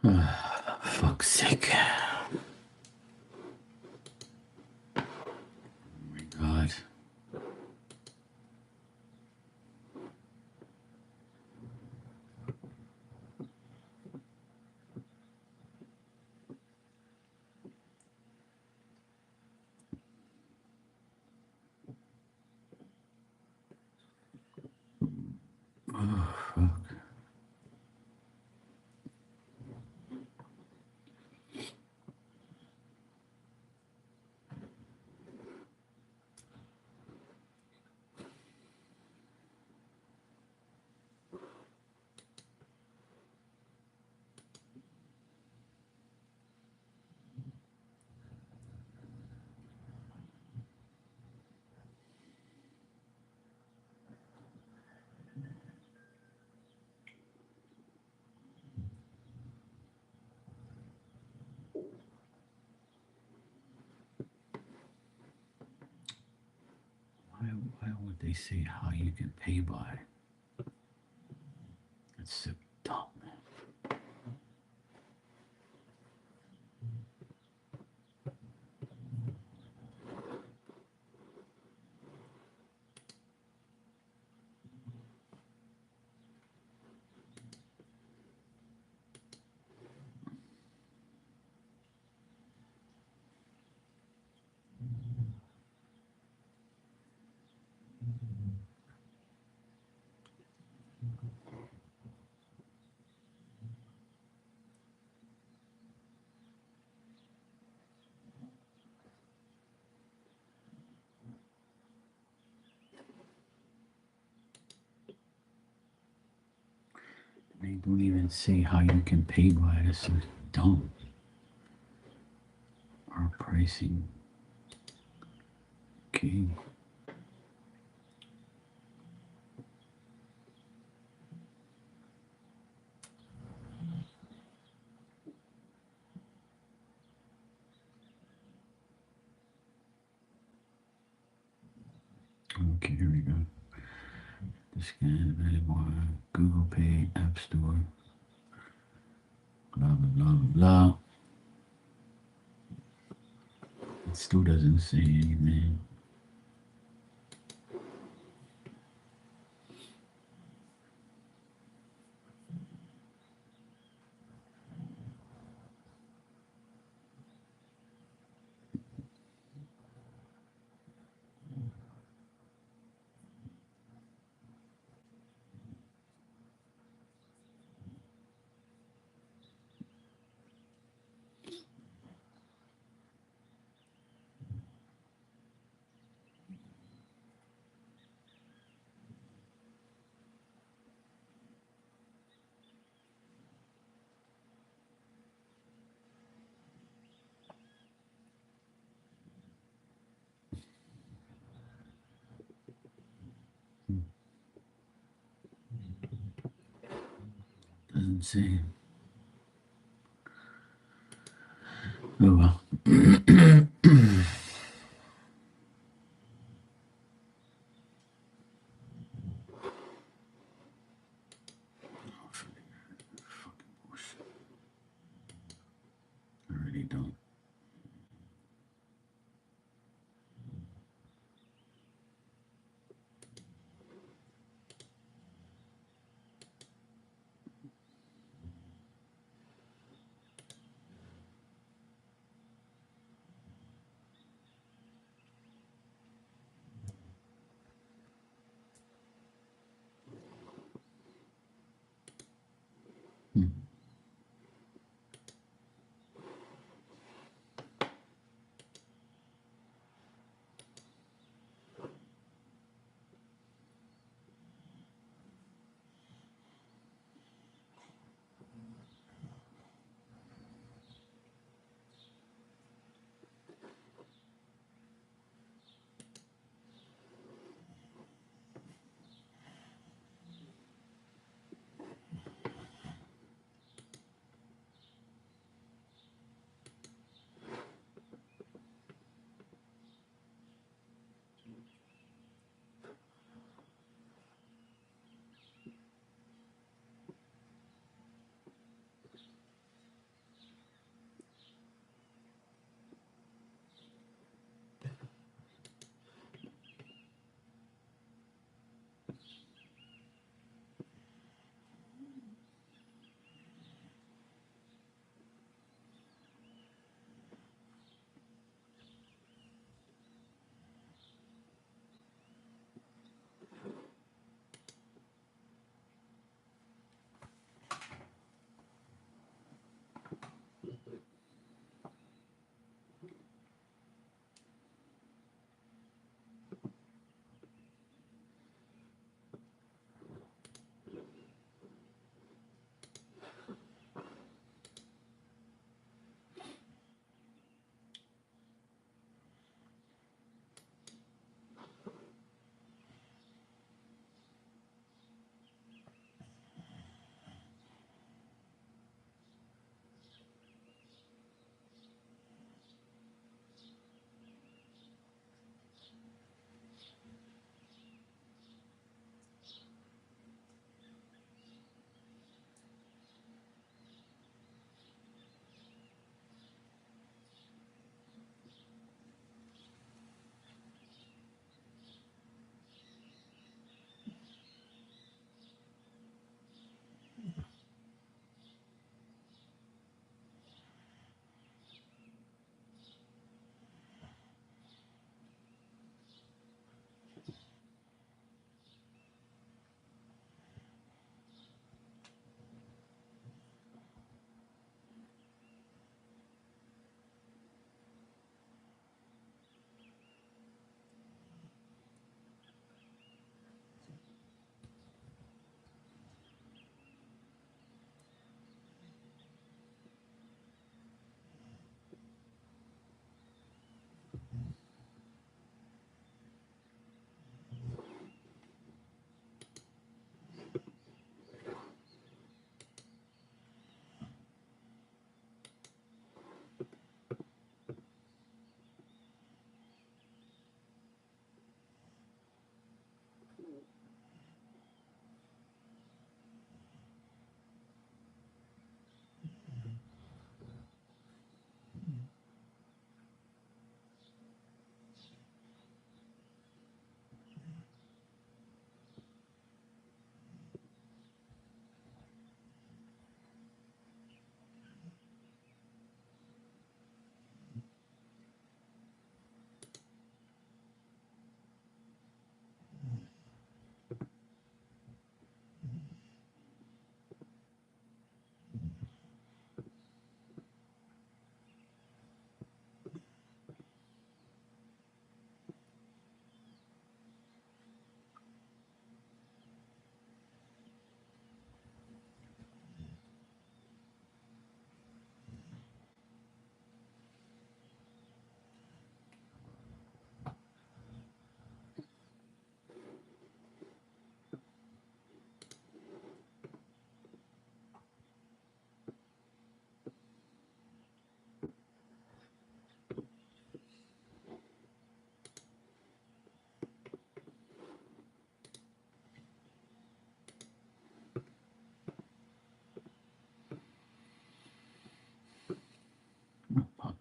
Fuck's sake. Oh my god. Oh, fuck. Why would they say how you can pay by? That's so dumb, man. They don't even say how you can pay by. That's so dumb. Our pricing. Okay. Okay, here we go. The scan available on Google Pay, App Store. Blah, blah, blah, blah, blah. It still doesn't say anything. Doesn't say. Oh well. Fucking bullshit. I really don't. Hmm.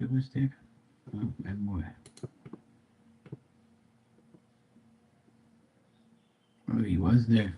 it was there. Oh, and more. Oh, he was there.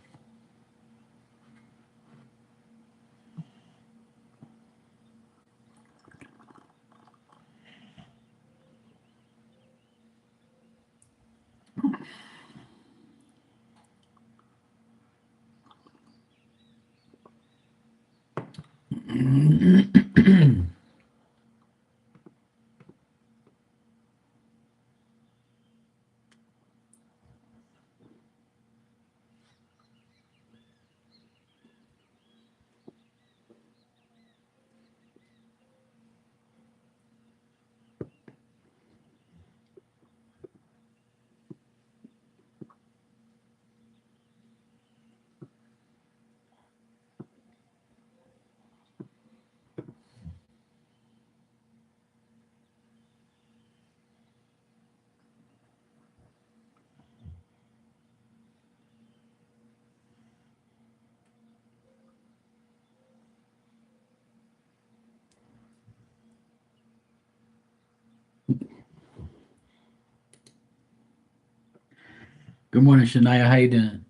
Good morning, Shania. How you doing?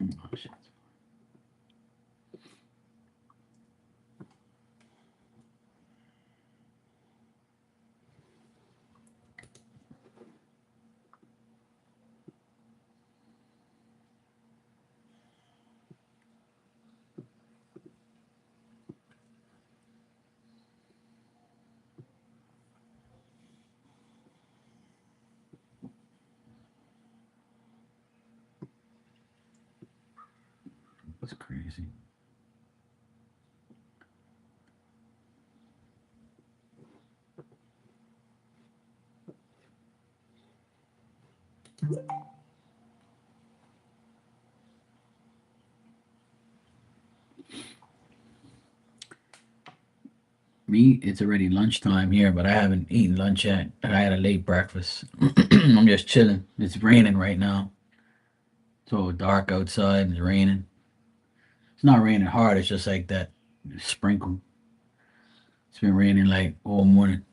Oh, shit. That's crazy. Me, it's already lunchtime here, but I haven't eaten lunch yet. I had a late breakfast. I'm just chilling. It's raining right now. It's all dark outside. It's raining. It's not raining hard. It's just like that sprinkle. It's been raining like all morning.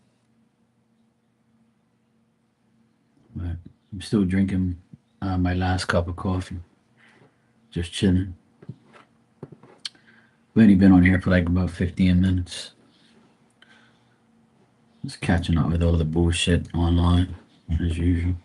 But I'm still drinking my last cup of coffee. Just chilling. We only been on here for like about 15 minutes. Just catching up with all the bullshit online as usual.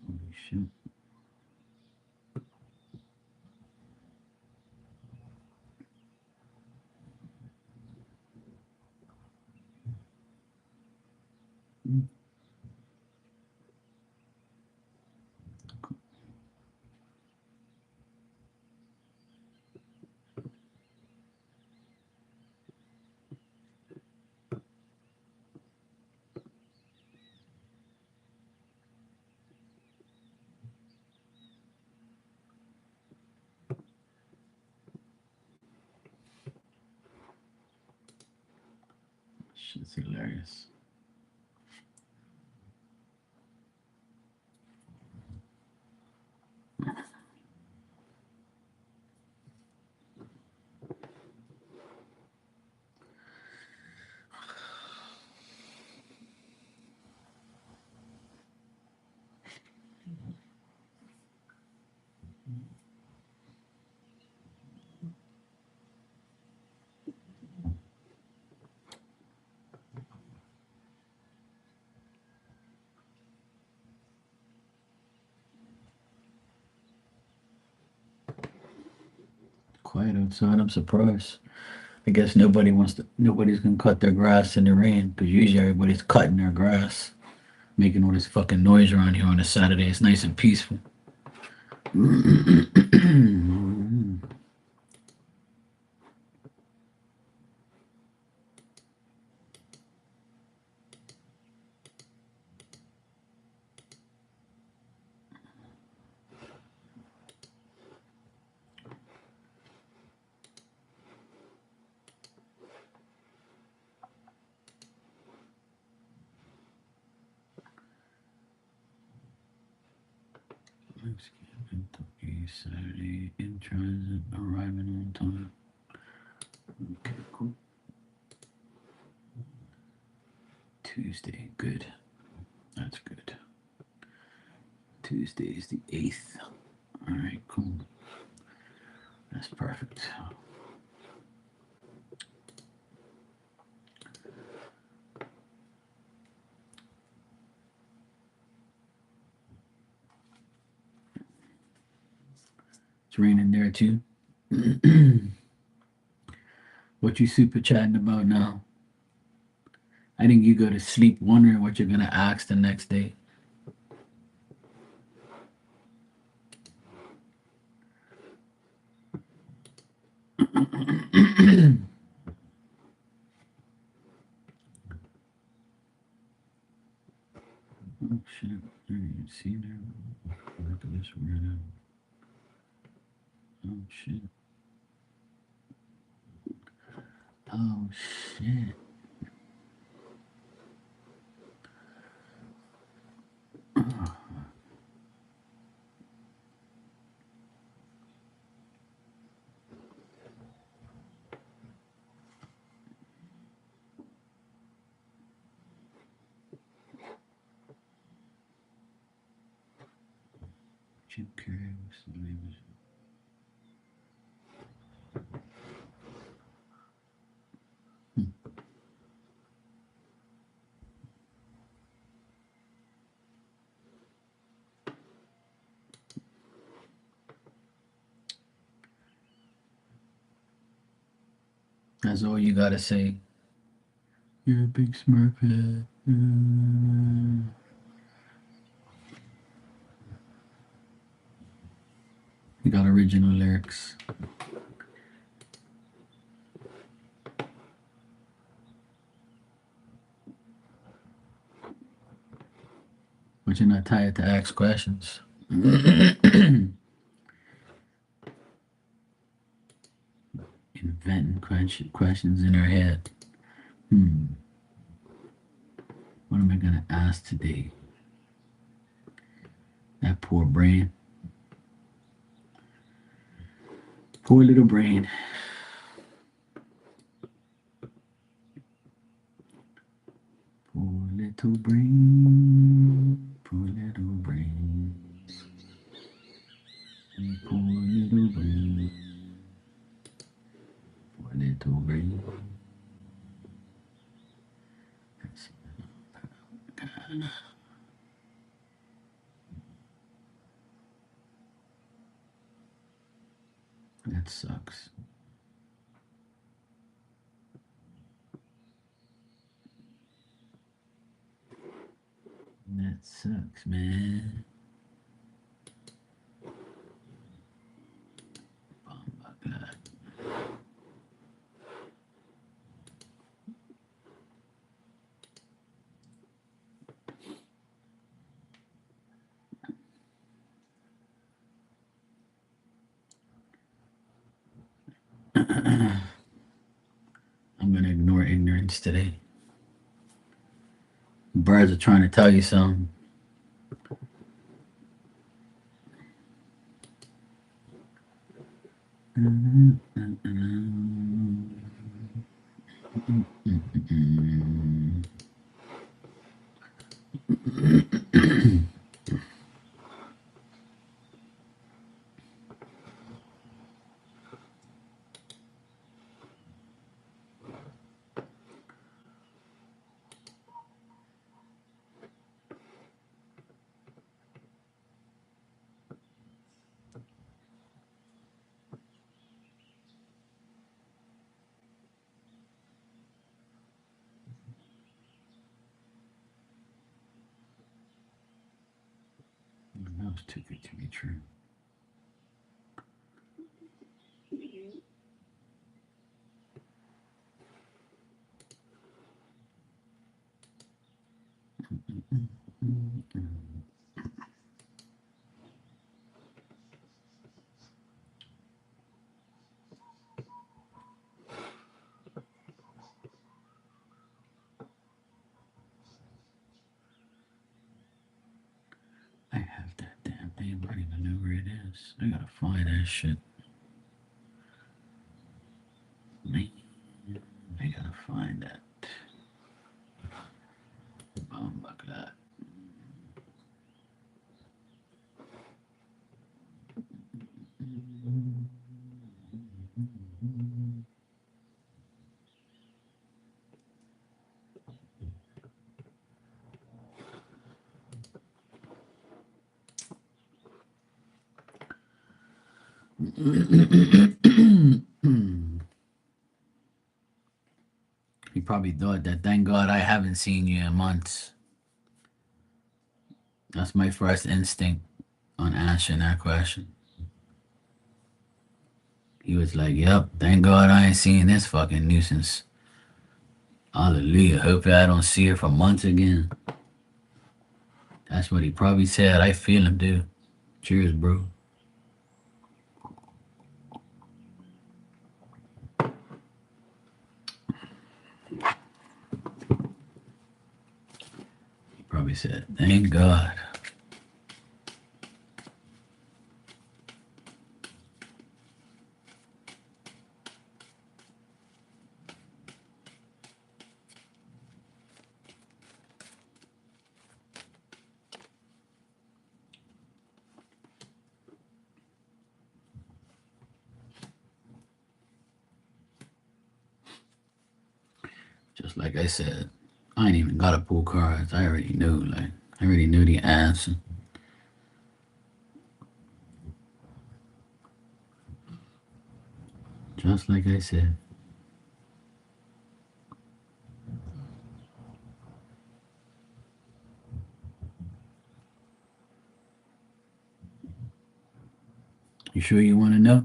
Holy shit. Shit's hilarious. Quiet outside. I'm surprised. I guess nobody's gonna cut their grass in the rain because usually everybody's cutting their grass. making all this fucking noise around here on a Saturday. It's nice and peaceful. Thanksgiving, Kentucky, Saturday, in transit, arriving on time. Okay, cool. Tuesday, good. That's good. Tuesday is the 8th. All right, cool. That's perfect. It's raining there too. What you super chatting about now? I think you go to sleep wondering what you're gonna ask the next day. Oh shit! I didn't see there. Look at this weirdo. Oh shit! Oh shit! Jim Carrey was the name of That's all you gotta say. You're a big smurfhead. You got original lyrics. But you're not tired to ask questions. Inventing questions in her head. What am I gonna ask today? That poor brain. Poor little brain. Poor little brain. Poor little brain. Poor little brain. Poor little brain. That sucks. That sucks, man. Oh my god. I'm gonna ignore ignorance today. Birds are trying to tell you something. That was too good to be true. I have that damn thing. I don't even know where it is. I gotta find that shit. Man, I gotta find that. Oh my god. He probably thought that, thank God I haven't seen you in months. That's my first instinct on answering that question. He was like, yep, thank God I ain't seen this fucking nuisance. Hallelujah. Hopefully I don't see her for months again. That's what he probably said. I feel him, dude. Cheers, bro. He probably said, thank God. Just like I said, I ain't even gotta pull cards. I already knew, like, I already knew the answer. Just like I said. You sure you want to know?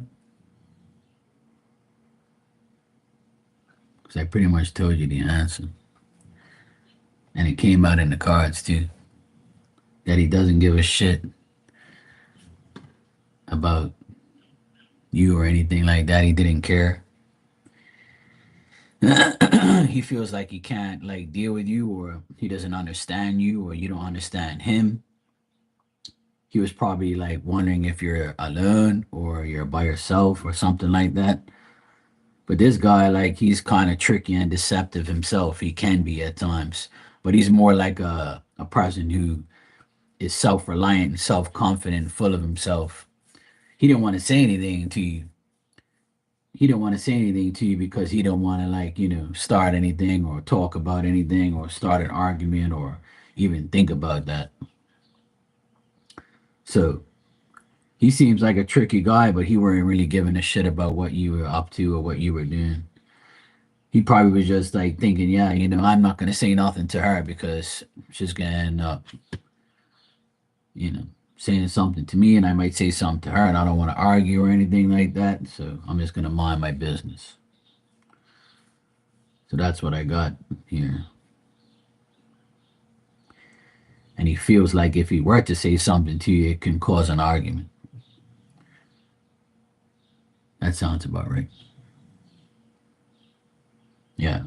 Because I pretty much told you the answer. And it came out in the cards, too. That he doesn't give a shit about you or anything like that. He didn't care. He feels like he can't like deal with you, or he doesn't understand you, or you don't understand him. He was probably like wondering if you're alone or you're by yourself or something like that. But this guy, like, he's kind of tricky and deceptive himself. He can be at times, but he's more like a person who is self-reliant, self-confident, full of himself. He didn't want to say anything to you. He didn't want to say anything to you because he don't want to, like, start anything or talk about anything or start an argument or even think about that. So he seems like a tricky guy, but he weren't really giving a shit about what you were up to or what you were doing. He probably was just like thinking, yeah, I'm not gonna say nothing to her because she's gonna end up, you know, saying something to me, and I might say something to her, and I don't want to argue or anything like that. So I'm just gonna mind my business. So that's what I got here. And he feels like if he were to say something to you, it can cause an argument. That sounds about right. Yeah.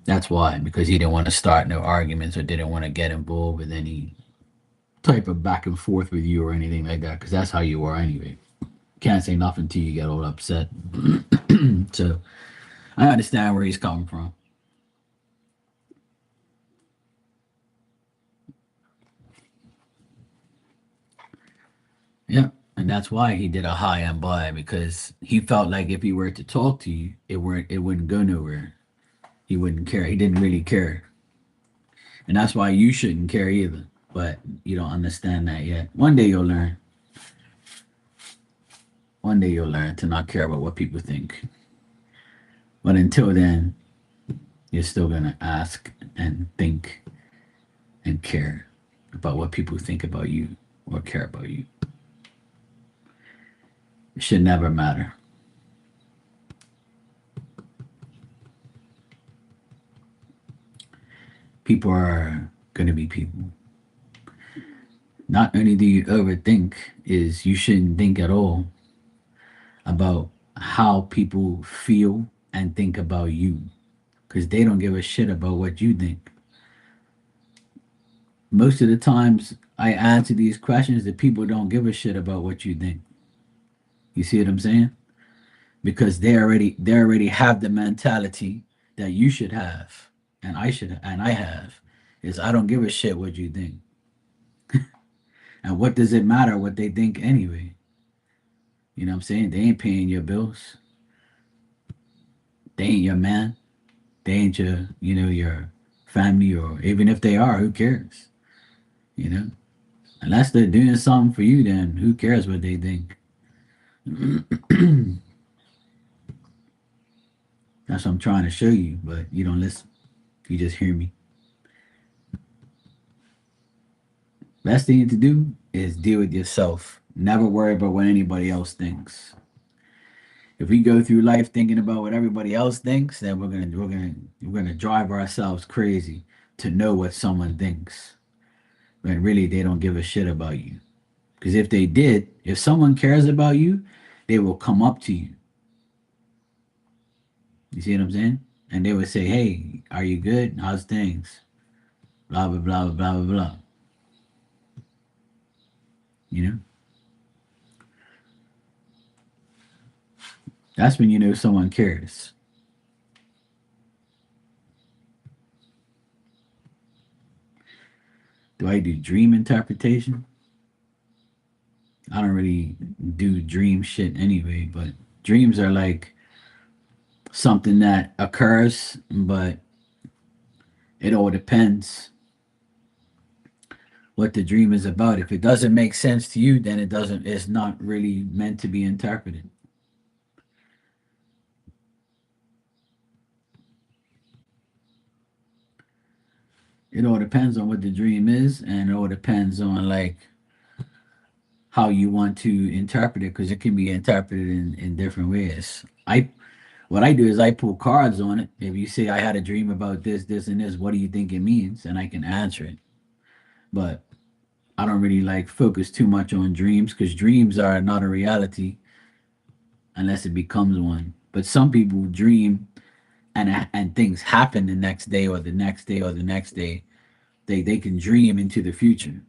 That's why, because he didn't want to start no arguments or didn't want to get involved with any type of back and forth with you or anything like that, because that's how you are anyway. Can't say nothing till you get all upset. So I understand where he's coming from. Yeah. And that's why he did a high and by, because he felt like if he were to talk to you, it wouldn't go nowhere. He wouldn't care. He didn't really care. And that's why you shouldn't care either. But you don't understand that yet. One day you'll learn. One day you'll learn to not care about what people think. But until then, you're still gonna ask and think and care. about what people think about you or care about you. It should never matter. People are going to be people. Not only do you overthink, is you shouldn't think at all about how people feel and think about you, because they don't give a shit about what you think. Most of the times I answer these questions, the people don't give a shit about what you think. You see what I'm saying? Because they already have the mentality that you should have, and I have, is I don't give a shit what you think. And what does it matter what they think anyway? You know what I'm saying? They ain't paying your bills. They ain't your man. They ain't your family, or even if they are, who cares? You know? Unless they're doing something for you, then who cares what they think? That's what I'm trying to show you, but you don't listen. You just hear me. Best thing to do is deal with yourself. Never worry about what anybody else thinks. If we go through life thinking about what everybody else thinks, then we're gonna drive ourselves crazy to know what someone thinks. But really, they don't give a shit about you. Because if they did, if someone cares about you, they will come up to you. You see what I'm saying? And they would say, "Hey, are you good? How's things?" Blah blah blah blah blah blah. You know, that's when you know someone cares. Do I do dream interpretation? I don't really do dream shit anyway, but dreams are like something that occurs, but it all depends what the dream is about. If it doesn't make sense to you, then it's not really meant to be interpreted. It all depends on what the dream is, and it all depends on like how you want to interpret it, because it can be interpreted in different ways. I What I do is I pull cards on it. If you say I had a dream about this, this, and this, what do you think it means? And I can answer it. But I don't really like focus too much on dreams, because dreams are not a reality unless it becomes one. But some people dream and things happen the next day or the next day or the next day. They can dream into the future.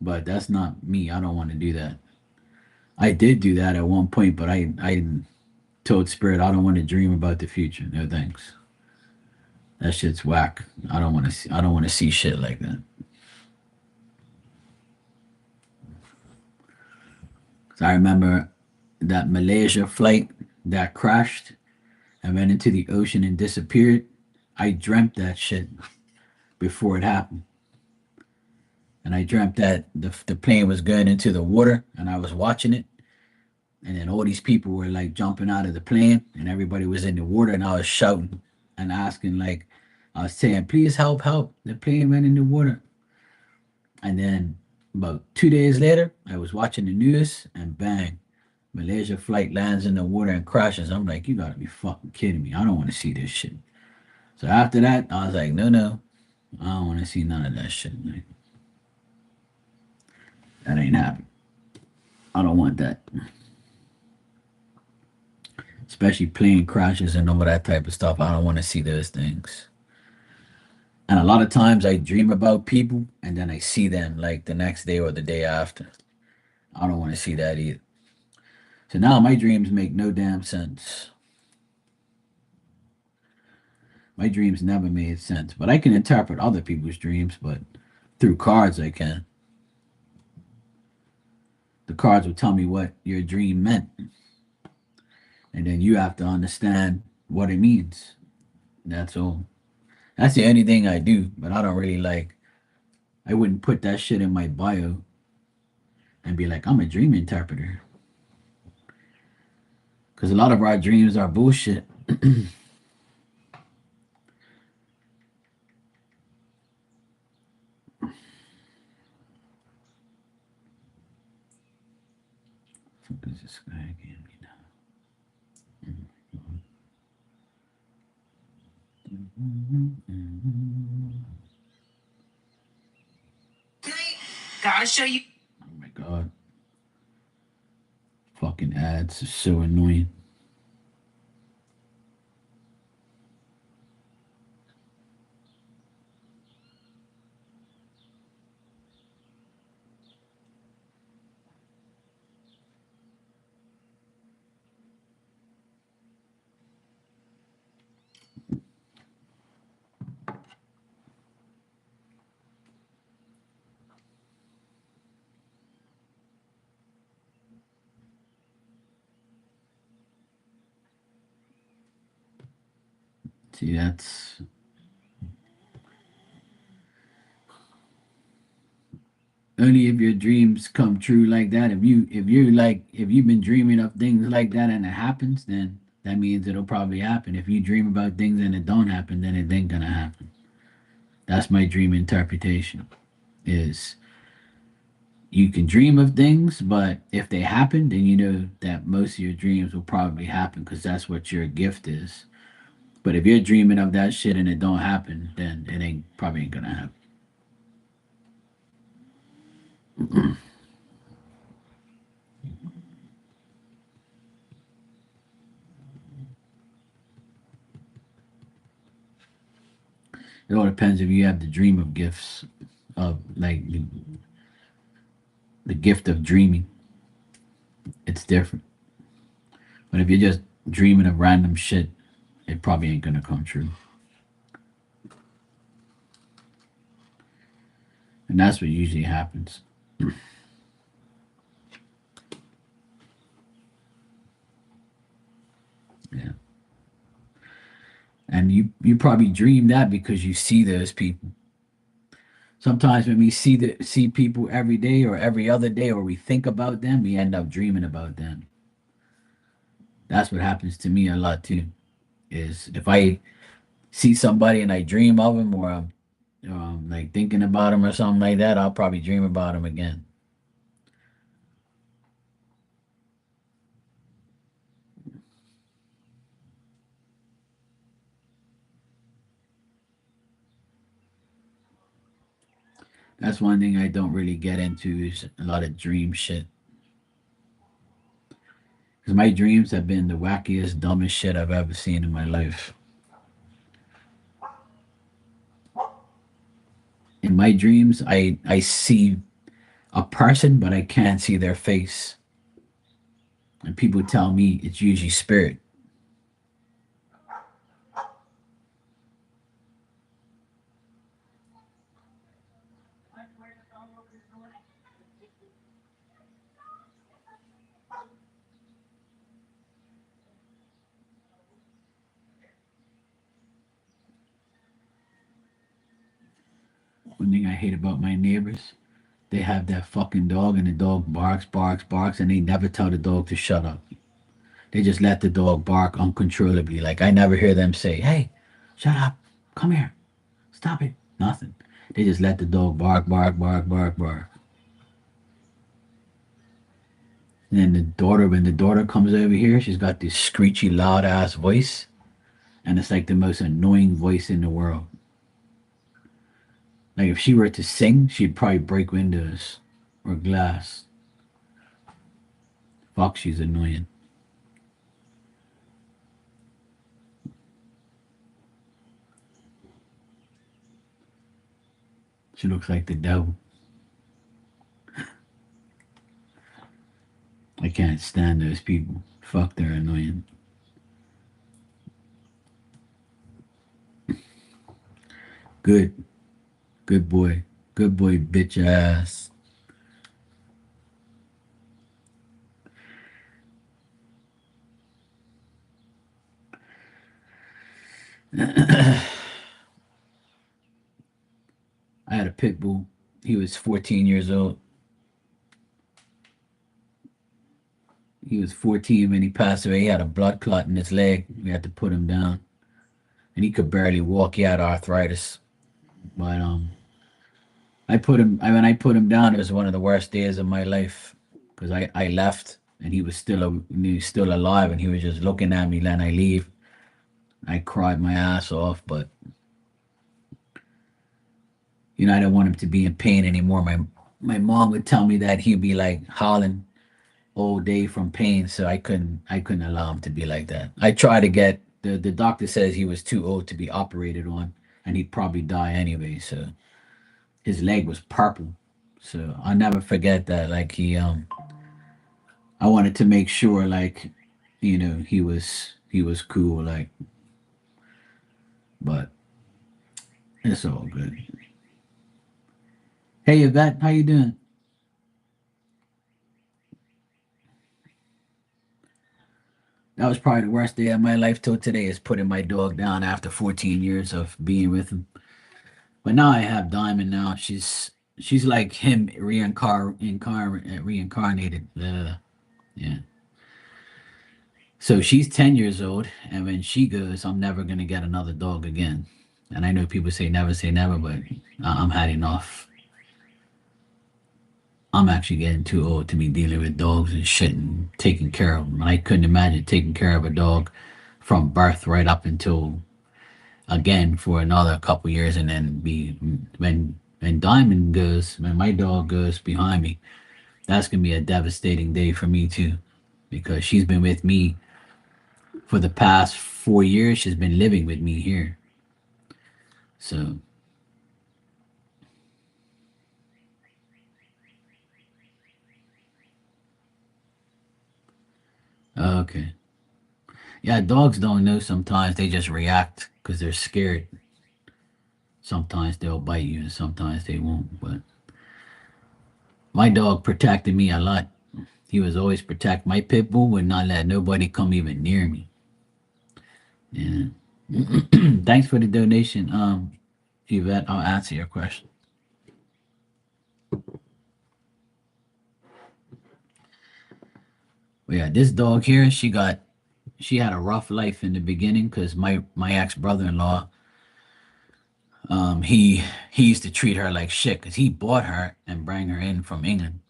But that's not me. I don't want to do that. I did do that at one point, but I told Spirit I don't want to dream about the future. No thanks. That shit's whack. I don't want to see shit like that. So I remember that Malaysia flight that crashed and went into the ocean and disappeared. I dreamt that shit before it happened. And I dreamt that the plane was going into the water and I was watching it. And then all these people were like jumping out of the plane and everybody was in the water and I was shouting and asking, like, I was saying, please help, help. The plane went in the water. And then about 2 days later, I was watching the news and bang, Malaysia flight lands in the water and crashes. I'm like, you gotta be fucking kidding me. I don't want to see this shit. So after that, I was like, no, no, I don't want to see none of that shit. Like, that ain't happening. I don't want that. Especially plane crashes and all that type of stuff. I don't want to see those things. And a lot of times I dream about people and then I see them like the next day or the day after. I don't want to see that either. So now my dreams make no damn sense. My dreams never made sense. But I can interpret other people's dreams, but through cards I can. The cards will tell me what your dream meant. And then you have to understand what it means. That's all. That's the only thing I do, but I don't really like, I wouldn't put that shit in my bio and be like, I'm a dream interpreter. Because a lot of our dreams are bullshit. What is this guy again? Gotta show you. Oh my god. Fucking ads are so annoying. See, that's only if your dreams come true like that. If you've been dreaming of things like that and it happens, then that means it'll probably happen. If you dream about things and it don't happen, then it ain't gonna happen. That's my dream interpretation. Is you can dream of things, but if they happen, then you know that most of your dreams will probably happen because that's what your gift is. But if you're dreaming of that shit and it don't happen, then it ain't probably ain't gonna happen. It all depends if you have the dream of gifts of like the gift of dreaming. It's different. But if you're just dreaming of random shit, it probably ain't gonna come true. And that's what usually happens. Yeah. And you probably dream that because you see those people. Sometimes when we see people every day or every other day or we think about them, we end up dreaming about them. That's what happens to me a lot too. Is if I see somebody and I dream of them or I'm like thinking about them or something like that, I'll probably dream about them again. That's one thing I don't really get into is a lot of dream shit. Because my dreams have been the wackiest, dumbest shit I've ever seen in my life. In my dreams, I see a person, but I can't see their face. And people tell me it's usually spirit. One thing I hate about my neighbors, they have that fucking dog, and the dog barks, barks, barks, and they never tell the dog to shut up. They just let the dog bark uncontrollably. Like I never hear them say, "Hey, shut up, come here, stop it." Nothing. They just let the dog bark, bark, bark, bark, bark. And then when the daughter comes over here, she's got this screechy, loud ass voice, and it's like the most annoying voice in the world. Like if she were to sing, she'd probably break windows or glass. Fuck, she's annoying. She looks like the devil. I can't stand those people. Fuck, they're annoying. Good, good boy, good boy, bitch ass. I had a pit bull. He was 14 years old. He was 14 when he passed away. He had a blood clot in his leg. We had to put him down, and he could barely walk. He had arthritis. But I put him. When I put him down, it was one of the worst days of my life because I left. and he was still alive, and he was just looking at me letting I leave. I cried my ass off, but I didn't want him to be in pain anymore. My mom would tell me that he'd be like howling all day from pain, so I couldn't allow him to be like that. I tried to get the doctor says he was too old to be operated on, and he'd probably die anyway. So his leg was purple. So I'll never forget that. Like I wanted to make sure, like, he was cool, like, but it's all good. Hey Yvette, how you doing? That was probably the worst day of my life till today is putting my dog down after 14 years of being with him. But now I have Diamond now. She's like him reincarnated. Yeah. So she's 10 years old, and when she goes, I'm never gonna get another dog again. And I know people say never, but I'm had enough. I'm actually getting too old to be dealing with dogs and shit and taking care of them. I couldn't imagine taking care of a dog from birth right up until again for another couple years, and then be when Diamond goes, when my dog goes behind me, that's gonna be a devastating day for me too, because she's been with me for the past 4 years. She's been living with me here. So okay, yeah, dogs don't know sometimes. They just react because they're scared. Sometimes they'll bite you, and sometimes they won't. But my dog protected me a lot. He was always protect. My pit bull would not let nobody come even near me. Yeah. Thanks for the donation, Yvette. I'll answer your question. But yeah, this dog here, she had a rough life in the beginning because my ex brother-in-law, he used to treat her like shit because he bought her and bring her in from England,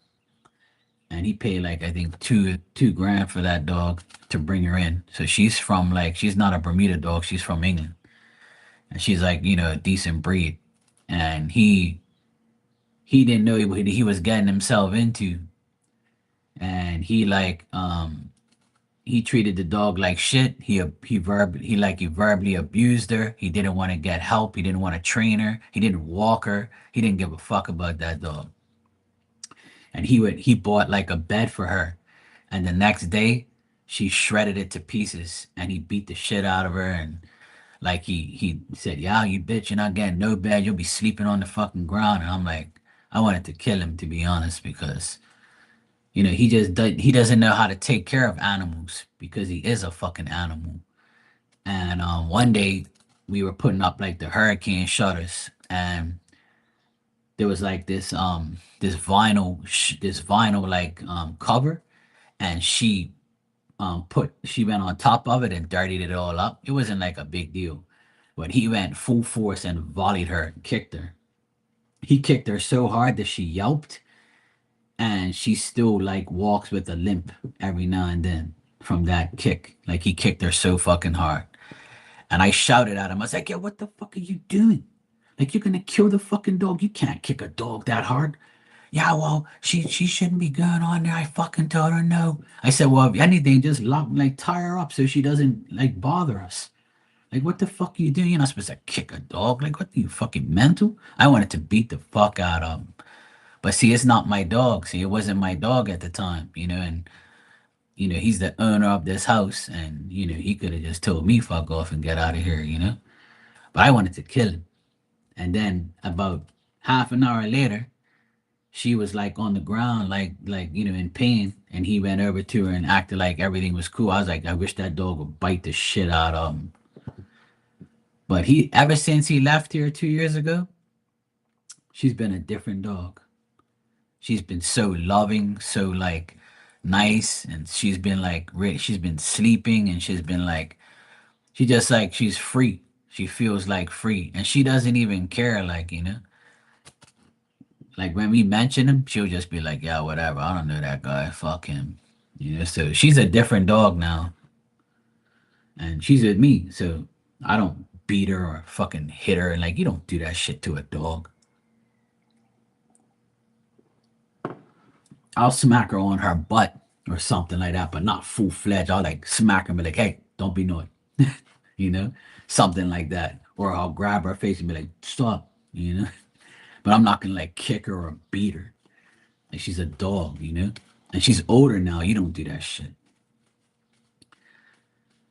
and he paid like I think two grand for that dog to bring her in. So she's not a Bermuda dog. She's from England, and she's like a decent breed, and he didn't know what he was getting himself into, and he treated the dog like shit. He verbally abused her. He didn't want to get help. He didn't want to train her. He didn't walk her. He didn't give a fuck about that dog. And he bought like a bed for her, and the next day she shredded it to pieces, and he beat the shit out of her, and like he said, "Yeah, you bitch, you're not getting no bed. You'll be sleeping on the fucking ground." And I'm like, I wanted to kill him, to be honest, because he doesn't know how to take care of animals because he is a fucking animal. And one day we were putting up like the hurricane shutters, and there was like this vinyl like cover, and she went on top of it and dirtied it all up. It wasn't like a big deal, but he went full force and volleyed her and kicked her. He kicked her so hard that she yelped, and she still like walks with a limp every now and then from that kick. Like he kicked her so fucking hard. And I shouted at him. I was like, "Yo, what the fuck are you doing? Like you're gonna kill the fucking dog. You can't kick a dog that hard." "Yeah, well, she shouldn't be going on there. I fucking told her no." I said, "Well, if anything, just tie her up so she doesn't like bother us. Like what the fuck are you doing? You're not supposed to kick a dog. Like what are you fucking mental?" I wanted to beat the fuck out of him. But see, it's not my dog. See, it wasn't my dog at the time, and he's the owner of this house, and he could have just told me fuck off and get out of here. But I wanted to kill him. And then about half an hour later, she was like on the ground, like in pain, and he went over to her and acted like everything was cool. I was like, I wish that dog would bite the shit out of him. But ever since he left here 2 years ago, she's been a different dog. She's been so loving, so like nice, and she's been like she's been sleeping, and she's been like she just like she's free. She feels like free, and she doesn't even care. Like when we mention him, she'll just be like, "Yeah, whatever. I don't know that guy. Fuck him." You know, so she's a different dog now, and she's with me. So I don't beat her or fucking hit her. And like, you don't do that shit to a dog. I'll smack her on her butt or something like that, but not full fledged. I'll like smack her and be like, hey, don't be naughty, you know, something like that. Or I'll grab her face and be like, stop, you know. But I'm not gonna like kick her or beat her. Like she's a dog, you know. And she's older now. You don't do that shit.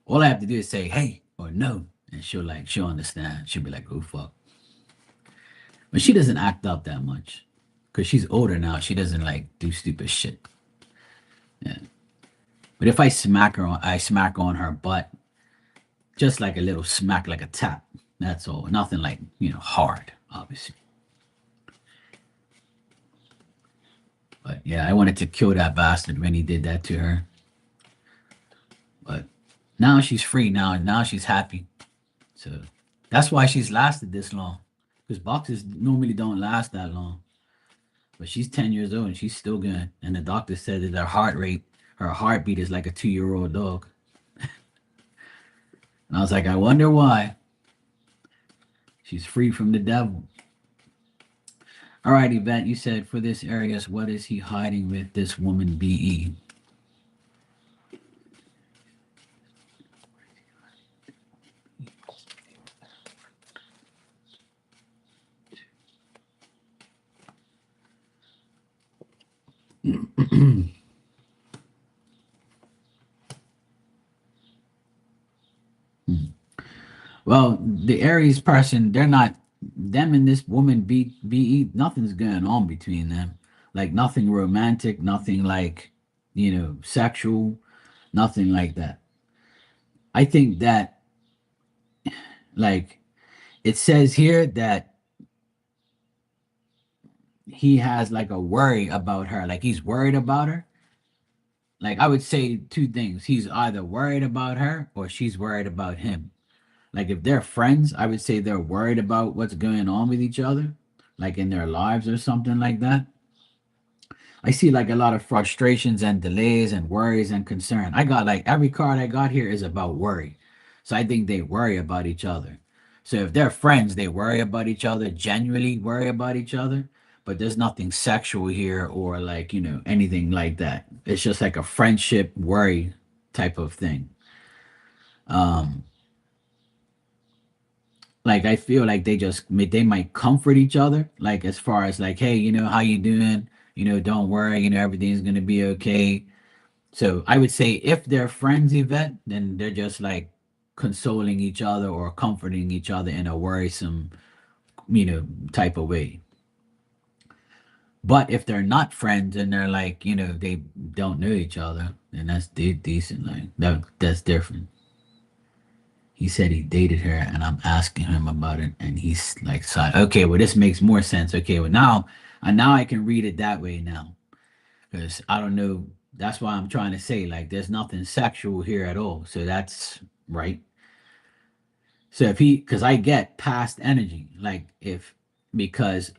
All I have to do is say hey or no, and she'll understand. She'll be like, oh fuck. But she doesn't act up that much. Cause she's older now. She doesn't like do stupid shit. Yeah. But if I smack on her butt, just like a little smack, like a tap. That's all. Nothing like, hard, obviously. But yeah, I wanted to kill that bastard when he did that to her. But now she's free now, and now she's happy. So that's why she's lasted this long. Because boxers normally don't last that long. But she's 10 years old and she's still good. And the doctor said that her heartbeat is like a 2-year-old dog. And I was like, I wonder why. She's free from the devil. All right, Yvette, you said for this Arius, what is he hiding with this woman BE? Well, the Aries person, they're not them and this woman BE, nothing's going on between them. Like nothing romantic, nothing like, sexual, nothing like that. I think that like it says here that he has like a worry about her. Like he's worried about her. Like I would say two things. He's either worried about her or she's worried about him. Like if they're friends, I would say they're worried about what's going on with each other, like in their lives or something like that. I see like a lot of frustrations and delays and worries and concern. I got like every card I got here is about worry. So I think they worry about each other. So if they're friends, they worry about each other, genuinely worry about each other, but there's nothing sexual here or like, anything like that. It's just like a friendship worry type of thing. Um like I feel like they might comfort each other, like as far as like, hey, how you doing, don't worry, everything's gonna be okay. So I would say if they're friends, Yvette, then they're just like consoling each other or comforting each other in a worrisome, type of way. But if they're not friends and they're like, they don't know each other, then that's decent. Like that's different. He said he dated her, and I'm asking him about it, and he's like, okay, well, this makes more sense. Okay, well, now I can read it that way now, because I don't know. That's why I'm trying to say, like, there's nothing sexual here at all. So that's right. So if because I get past energy, like, because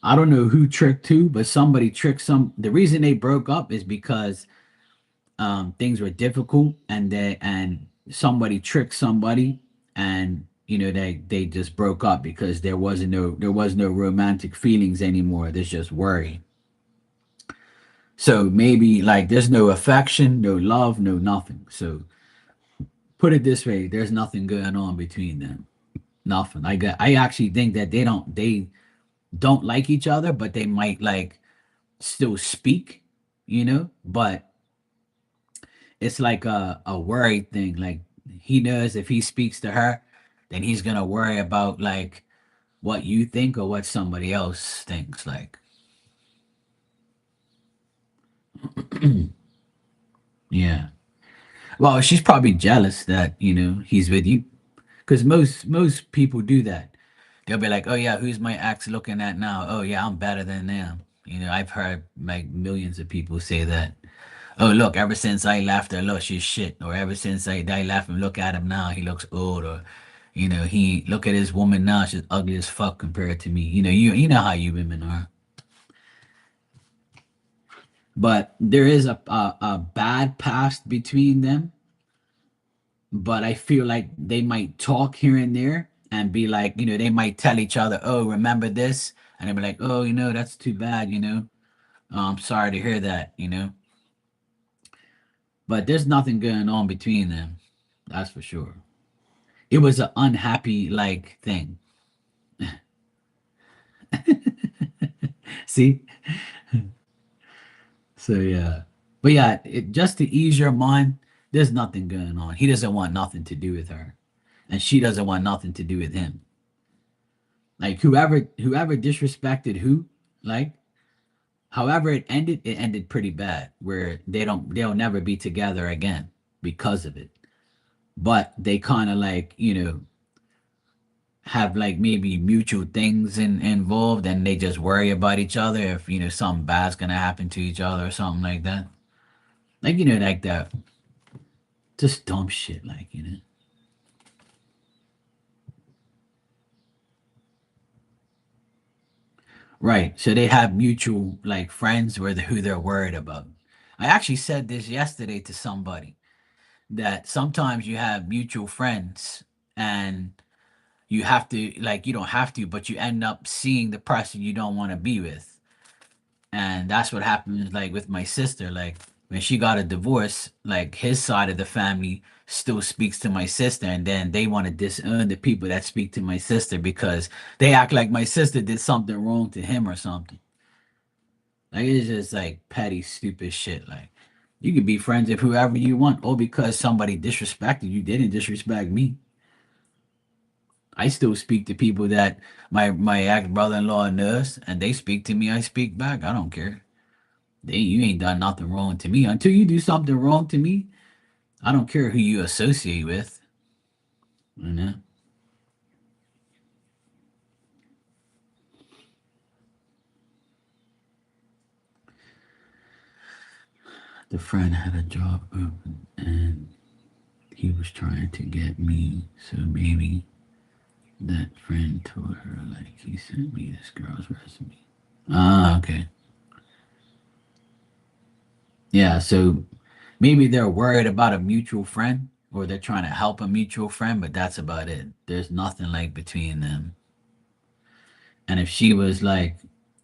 I don't know who tricked who, but somebody tricked some. The reason they broke up is because things were difficult and somebody tricked somebody, and they just broke up because there was no romantic feelings anymore. There's just worry. So maybe like there's no affection, no love, no nothing. So put it this way, there's nothing going on between them. Nothing. I actually think that they don't like each other, but they might like still speak, but it's like a worry thing. Like he knows if he speaks to her, then he's gonna worry about like what you think or what somebody else thinks. Like, yeah. Well, she's probably jealous that he's with you, because most people do that. They'll be like, "Oh yeah, who's my ex looking at now? Oh yeah, I'm better than them." I've heard like millions of people say that. Oh look, ever since I left her, look, she's shit. Or ever since I left him, look at him now, he looks old. Or he look at his woman now, she's ugly as fuck compared to me. You know how you women are. But there is a bad past between them. But I feel like they might talk here and there and be like, they might tell each other, "Oh, remember this?" And they'll be like, "Oh, that's too bad, I'm sorry to hear that." But there's nothing going on between them. That's for sure. It was an unhappy like thing. See? So yeah. But yeah, just to ease your mind, there's nothing going on. He doesn't want nothing to do with her. And she doesn't want nothing to do with him. Like whoever disrespected who, like however it ended pretty bad, where they'll never be together again because of it. But they kind of like, have like maybe mutual things involved, and they just worry about each other if something bad's gonna happen to each other or something like that. Like like that, just dumb shit, like right. So they have mutual like friends who they're worried about. I actually said this yesterday to somebody that sometimes you have mutual friends and you have to like you don't have to, but you end up seeing the person you don't want to be with. And that's what happened like with my sister. Like when she got a divorce, like his side of the family still speaks to my sister, and then they want to disown the people that speak to my sister because they act like my sister did something wrong to him or something. Like it's just like petty, stupid shit. Like you can be friends with whoever you want, or because somebody disrespected you, didn't disrespect me. I still speak to people that my ex brother-in-law knows, and they speak to me. I speak back. I don't care. You ain't done nothing wrong to me. Until you do something wrong to me, I don't care who you associate with. You know, the friend had a job open, and he was trying to get me. So maybe that friend told her like he sent me this girl's resume. Ah, okay. Yeah, so maybe they're worried about a mutual friend or they're trying to help a mutual friend, but that's about it. There's nothing like between them. And if she was like,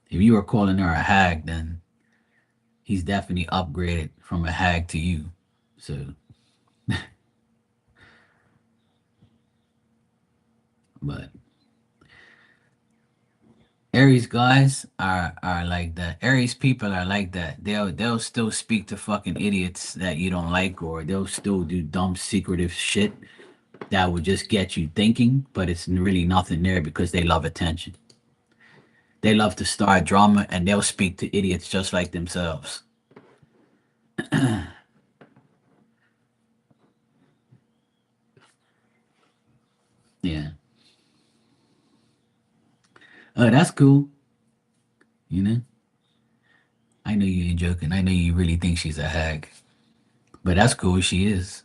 if you were calling her a hag, then he's definitely upgraded from a hag to you. So, but Aries guys are like that. Aries people are like that. They'll still speak to fucking idiots that you don't like, or they'll still do dumb secretive shit that would just get you thinking, but it's really nothing there because they love attention. They love to start drama and they'll speak to idiots just like themselves. Yeah. Oh, that's cool. You know, I know you ain't joking. I know you really think she's a hag, but that's cool. She is.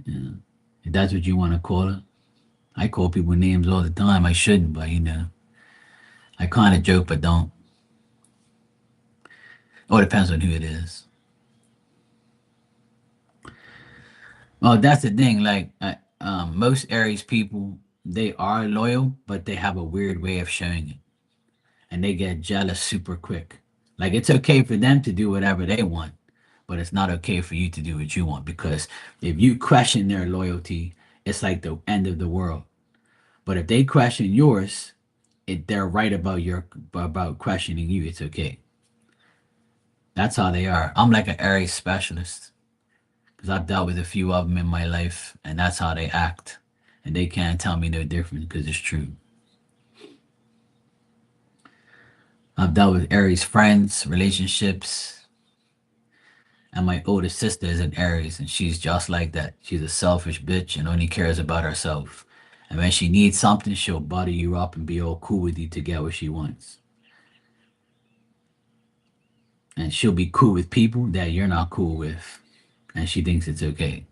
Yeah. If that's what you want to call her. I call people names all the time. I shouldn't, but I kind of joke, but don't. Oh, it depends on who it is. Well, that's the thing. Like, most Aries people, they are loyal, but they have a weird way of showing it, and they get jealous super quick. Like, it's okay for them to do whatever they want, but it's not okay for you to do what you want because if you question their loyalty, it's like the end of the world. But if they question yours, they're right about questioning you. It's okay. That's how they are. I'm like an Aries specialist because I've dealt with a few of them in my life, and that's how they act. And they can't tell me no different because it's true. I've dealt with Aries friends, relationships, and my older sister is an Aries, and she's just like that. She's a selfish bitch and only cares about herself. And when she needs something, she'll butter you up and be all cool with you to get what she wants. And she'll be cool with people that you're not cool with, and she thinks it's okay.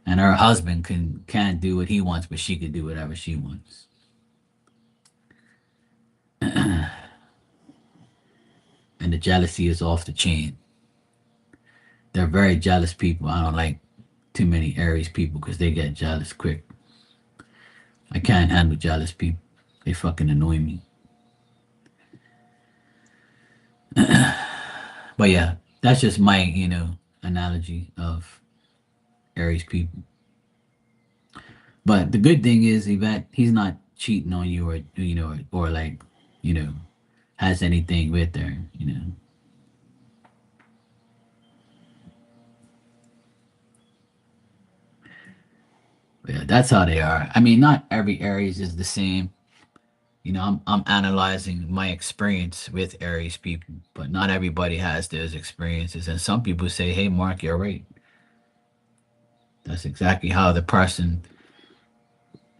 And her husband can't do what he wants, but she can do whatever she wants. And and the jealousy is off the chain. They're very jealous people. I don't like too many Aries people because they get jealous quick. I can't handle jealous people. They fucking annoy me. But yeah, that's just my, analogy of Aries people. But the good thing is, Yvette, he's not cheating on you, or like, you know, has anything with her. But yeah, that's how they are. I mean, not every Aries is the same. I'm analyzing my experience with Aries people, but not everybody has those experiences. And some people say, "Hey, Mark, you're right. That's exactly how the person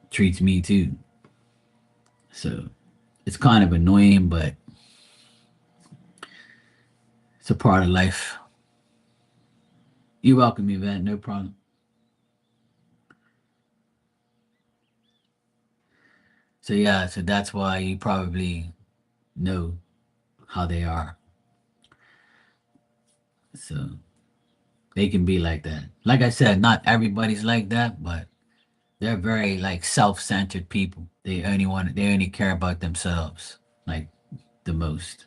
treats me too." So it's kind of annoying, but it's a part of life. You're welcome, Yvette. No problem. So yeah, so that's why you probably know how they are. So they can be like that. Like I said, not everybody's like that, but they're very like self-centered people. They only care about themselves, like the most.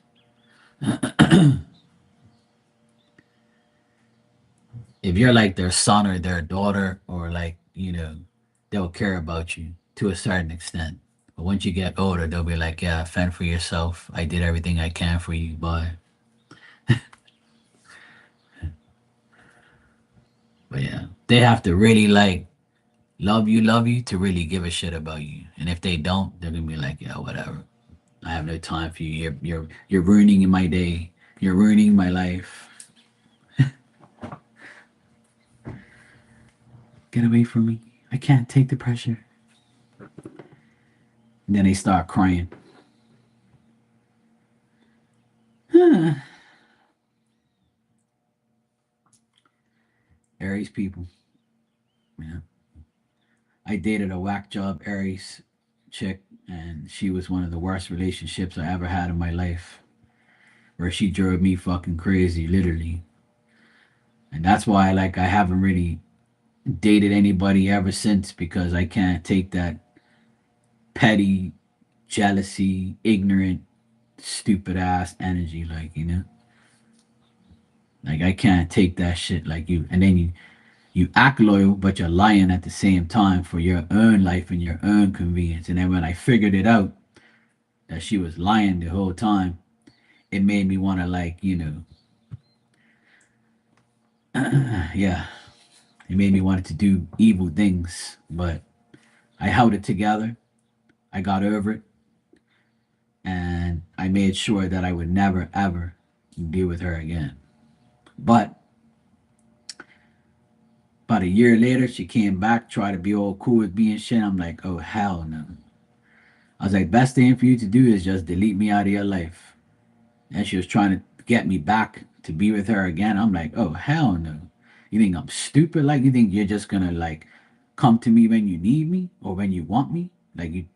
If you're like their son or their daughter, or like, they'll care about you to a certain extent. But once you get older, they'll be like, yeah, fend for yourself. I did everything I can for you. Bye. But yeah, they have to really like love you to really give a shit about you. And if they don't, they're gonna be like, yeah, whatever. I have no time for you. You're ruining my day. You're ruining my life. Get away from me. I can't take the pressure. And then they start crying. Aries people. Yeah. I dated a whack job Aries chick, and she was one of the worst relationships I ever had in my life. Where she drove me fucking crazy, literally. And that's why, like, I haven't really dated anybody ever since, because I can't take that petty, jealousy, ignorant, stupid ass energy. Like I can't take that shit. Like and then you act loyal, but you're lying at the same time for your own life and your own convenience. And then when I figured it out that she was lying the whole time, it made me want to, like, yeah, it made me want to do evil things. But I held it together. I got over it, and I made sure that I would never ever be with her again. But about a year later, she came back, tried to be all cool with me and shit. I'm like, oh hell no. I was like, best thing for you to do is just delete me out of your life. And she was trying to get me back to be with her again. I'm like, oh hell no. You think I'm stupid? Like, you think you're just gonna like come to me when you need me or when you want me? Like,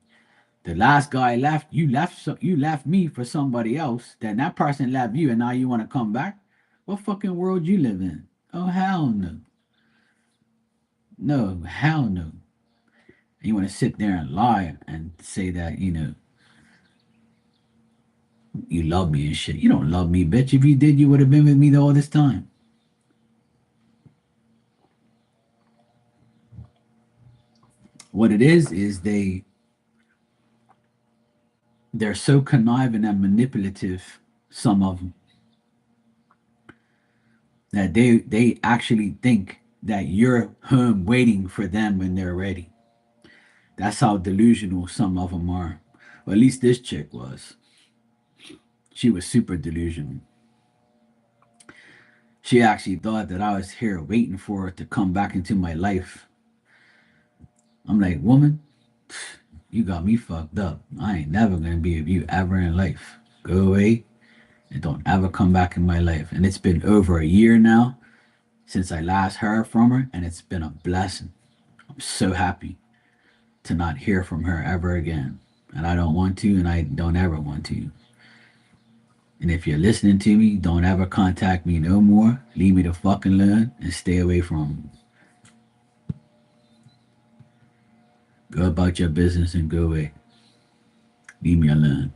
the last guy left, you left me for somebody else. Then that person left you, and now you want to come back? What fucking world you live in? Oh hell no. No, hell no. You want to sit there and lie and say that, you love me and shit. You don't love me, bitch. If you did, you would have been with me all this time. What it is they're so conniving and manipulative, some of them, that they actually think that you're home waiting for them when they're ready. That's how delusional some of them are. Or at least this chick was. She was super delusional. She actually thought that I was here waiting for her to come back into my life. I'm like, woman, you got me fucked up. I ain't never gonna be with you ever in life. Go away and don't ever come back in my life. And it's been over a year now since I last heard from her, and it's been a blessing. I'm so happy to not hear from her ever again. And I don't want to, and I don't ever want to. And if you're listening to me, don't ever contact me no more. Leave me the fucking alone and stay away from me. Go about your business and go away. Leave me alone.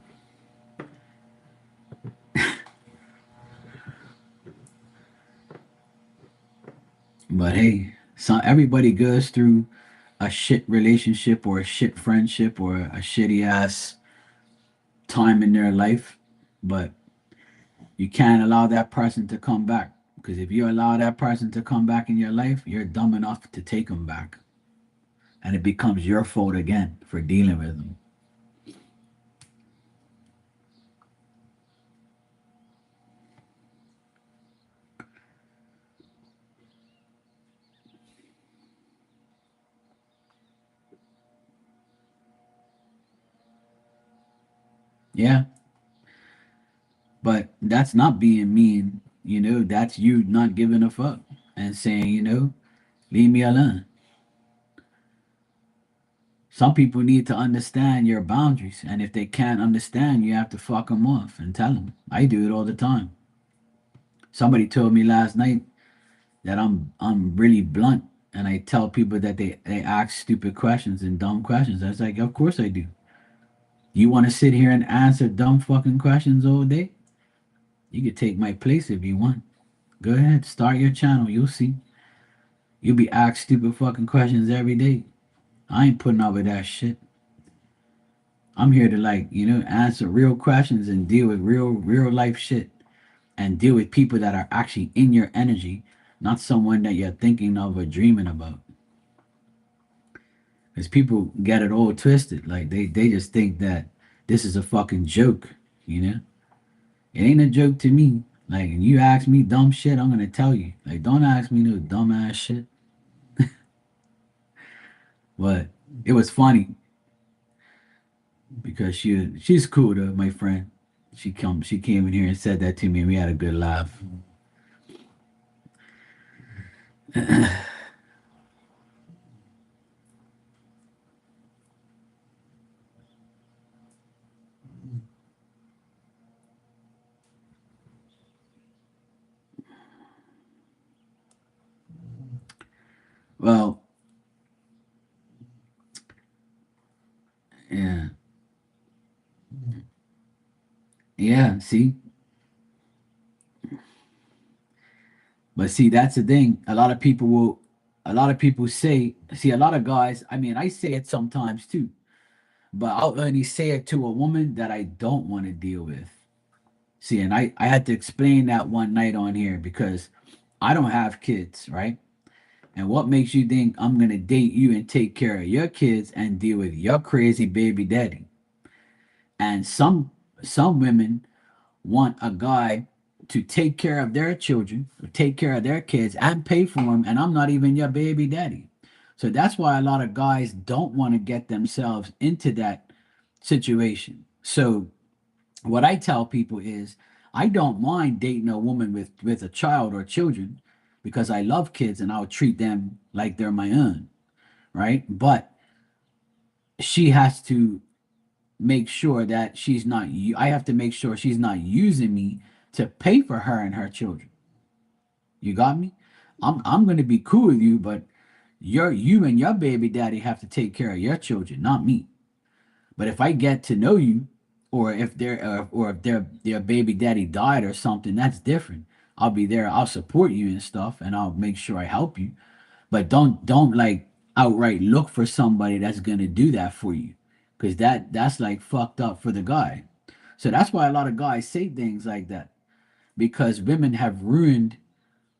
But hey, everybody goes through a shit relationship or a shit friendship or a shitty ass time in their life. But you can't allow that person to come back. Because if you allow that person to come back in your life, you're dumb enough to take them back. And it becomes your fault again for dealing with them. Yeah. But that's not being mean. That's you not giving a fuck and saying, leave me alone. Some people need to understand your boundaries. And if they can't understand, you have to fuck them off and tell them. I do it all the time. Somebody told me last night that I'm really blunt and I tell people that they ask stupid questions and dumb questions. I was like, of course I do. You want to sit here and answer dumb fucking questions all day? You could take my place if you want. Go ahead, start your channel. You'll see. You'll be asked stupid fucking questions every day. I ain't putting up with that shit. I'm here to answer real questions and deal with real life shit and deal with people that are actually in your energy, not someone that you're thinking of or dreaming about. Because people get it all twisted. Like they just think that this is a fucking joke, you know? It ain't a joke to me. Like, and you ask me dumb shit, I'm gonna tell you. Like, don't ask me no dumb ass shit. But it was funny because she's cool though, my friend. She came in here and said that to me and we had a good laugh. Well, yeah. Yeah, see? But see, that's the thing. A lot of people say, see, a lot of guys, I mean, I say it sometimes too, but I'll only say it to a woman that I don't want to deal with. See, and I had to explain that one night on here because I don't have kids, right? And what makes you think I'm going to date you and take care of your kids and deal with your crazy baby daddy? And some women want a guy to take care of their children, take care of their kids, and pay for them, and I'm not even your baby daddy. So that's why a lot of guys don't want to get themselves into that situation. So what I tell people is I don't mind dating a woman with a child or children because I love kids and I'll treat them like they're my own, right? But she has to make sure that I have to make sure she's not using me to pay for her and her children. You got me? I'm going to be cool with you, but you and your baby daddy have to take care of your children, not me. But if I get to know you, or if their baby daddy died or something, that's different. I'll be there. I'll support you and stuff, and I'll make sure I help you. But don't like outright look for somebody that's gonna do that for you, because that's like fucked up for the guy. So that's why a lot of guys say things like that, because women have ruined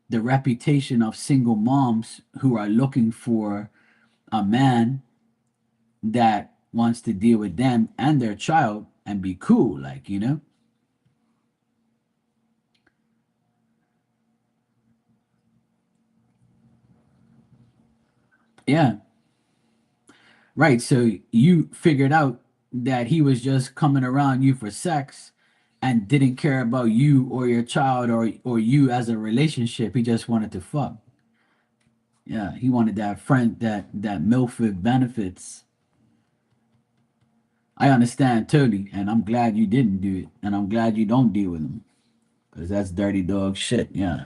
the reputation of single moms who are looking for a man that wants to deal with them and their child and be cool, Yeah, right. So you figured out that he was just coming around you for sex and didn't care about you or your child or you as a relationship. He just wanted to fuck. Yeah, he wanted that friend that MILF with benefits. I understand totally, and I'm glad you didn't do it, and I'm glad you don't deal with them, because that's dirty dog shit. Yeah.